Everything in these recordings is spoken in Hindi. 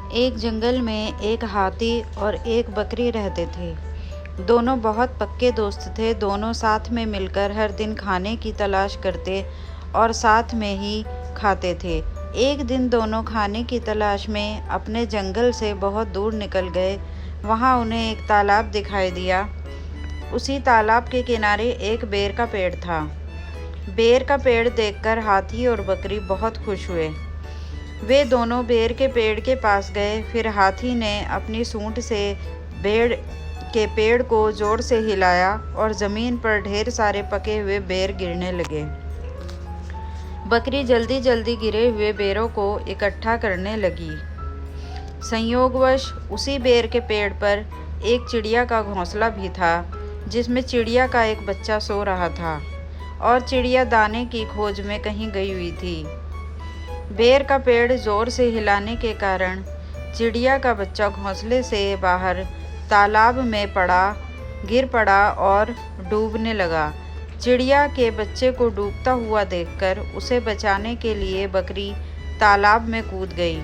एक जंगल में एक हाथी और एक बकरी रहते थे। दोनों बहुत पक्के दोस्त थे। दोनों साथ में मिलकर हर दिन खाने की तलाश करते और साथ में ही खाते थे। एक दिन दोनों खाने की तलाश में अपने जंगल से बहुत दूर निकल गए। वहाँ उन्हें एक तालाब दिखाई दिया। उसी तालाब के किनारे एक बेर का पेड़ था। बेर का पेड़ देखकर हाथी और बकरी बहुत खुश हुए। वे दोनों बेर के पेड़ के पास गए। फिर हाथी ने अपनी सूंड से बेर के पेड़ को जोर से हिलाया और ज़मीन पर ढेर सारे पके हुए बेर गिरने लगे। बकरी जल्दी जल्दी गिरे हुए बेरों को इकट्ठा करने लगी। संयोगवश उसी बेर के पेड़ पर एक चिड़िया का घोंसला भी था, जिसमें चिड़िया का एक बच्चा सो रहा था और चिड़िया दाने की खोज में कहीं गई हुई थी। बेर का पेड़ जोर से हिलाने के कारण चिड़िया का बच्चा घोंसले से बाहर तालाब में गिर पड़ा और डूबने लगा। चिड़िया के बच्चे को डूबता हुआ देखकर उसे बचाने के लिए बकरी तालाब में कूद गई।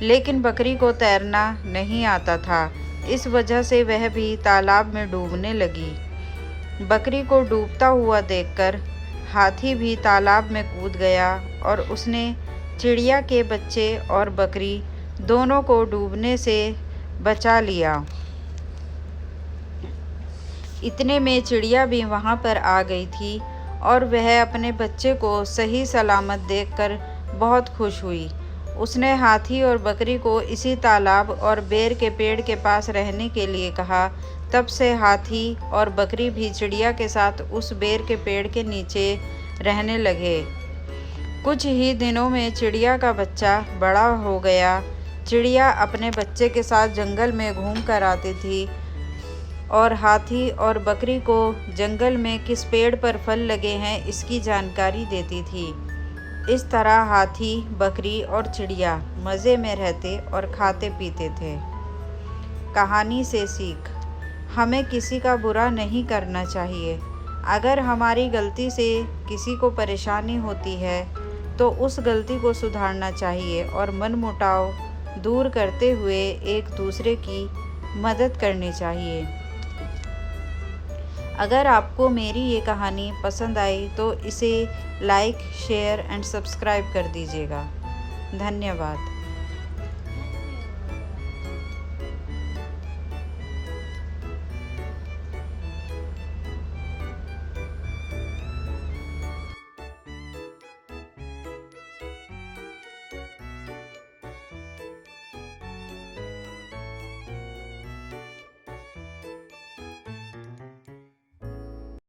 लेकिन बकरी को तैरना नहीं आता था, इस वजह से वह भी तालाब में डूबने लगी। बकरी को डूबता हुआ देखकर हाथी भी तालाब में कूद गया और उसने चिड़िया के बच्चे और बकरी दोनों को डूबने से बचा लिया। इतने में चिड़िया भी वहाँ पर आ गई थी और वह अपने बच्चे को सही सलामत देखकर बहुत खुश हुई। उसने हाथी और बकरी को इसी तालाब और बेर के पेड़ के पास रहने के लिए कहा। तब से हाथी और बकरी भी चिड़िया के साथ उस बेर के पेड़ के नीचे रहने लगे। कुछ ही दिनों में चिड़िया का बच्चा बड़ा हो गया। चिड़िया अपने बच्चे के साथ जंगल में घूम कर आती थी और हाथी और बकरी को जंगल में किस पेड़ पर फल लगे हैं इसकी जानकारी देती थी। इस तरह हाथी, बकरी और चिड़िया मज़े में रहते और खाते पीते थे। कहानी से सीख: हमें किसी का बुरा नहीं करना चाहिए। अगर हमारी गलती से किसी को परेशानी होती है तो उस गलती को सुधारना चाहिए और मनमुटाव दूर करते हुए एक दूसरे की मदद करनी चाहिए। अगर आपको मेरी ये कहानी पसंद आई तो इसे लाइक, शेयर एंड सब्सक्राइब कर दीजिएगा। धन्यवाद।